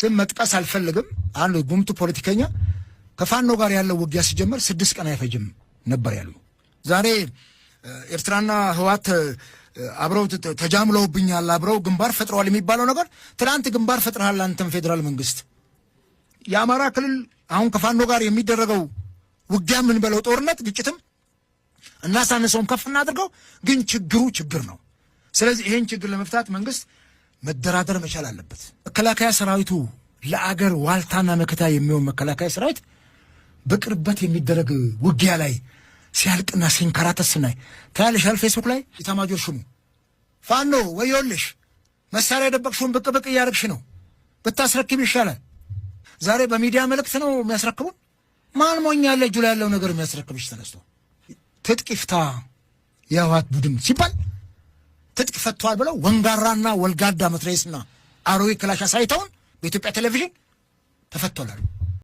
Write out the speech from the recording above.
ስም መጥቀስ አልፈልግም። አንድ ጉምቱ ፖለቲከኛ ከፋኖ ጋር ያለው ውጊያ ሲጀመር 6 ቀን አይፈጅም ነበር ያሉ። ዛሬ ኤርትራና ህዋት አብረው ተጃምለውብኛል፣ አብረው ግንባር ፈጥረዋል የሚባለው ነገር ትናንት ግንባር ፈጥረሃል አንተም ፌዴራል መንግስት። የአማራ ክልል አሁን ከፋኖ ጋር የሚደረገው ውጊያ ምን በለው ጦርነት ግጭትም እናሳንሰውም ከፍ እናድርገው፣ ግን ችግሩ ችግር ነው። ስለዚህ ይሄን ችግር ለመፍታት መንግስት መደራደር መቻል አለበት። መከላከያ ሰራዊቱ ለአገር ዋልታና መከታ የሚሆን መከላከያ ሰራዊት በቅርበት የሚደረግ ውጊያ ላይ ሲያልቅና ሲንከራተት ስናይ ታያለሻል። ፌስቡክ ላይ ኢታማጆር ሹሙ ፋኖ ወዮልሽ መሳሪያ የደበቅሽውን ብቅ ብቅ እያደረግሽ ነው ብታስረክብ ይሻላል። ዛሬ በሚዲያ መልእክት ነው የሚያስረክቡን። ማን ሞኝ ያለ እጁ ላይ ያለው ነገር የሚያስረክብሽ ተነስቶ ትጥቅ ይፍታ የህወሓት ቡድን ሲባል ትጥቅ ፈቷል ብለው ወንጋራና ወልጋዳ መትረየስና አሮጌ ክላሽ አሳይተውን በኢትዮጵያ ቴሌቪዥን ተፈቷል አሉ።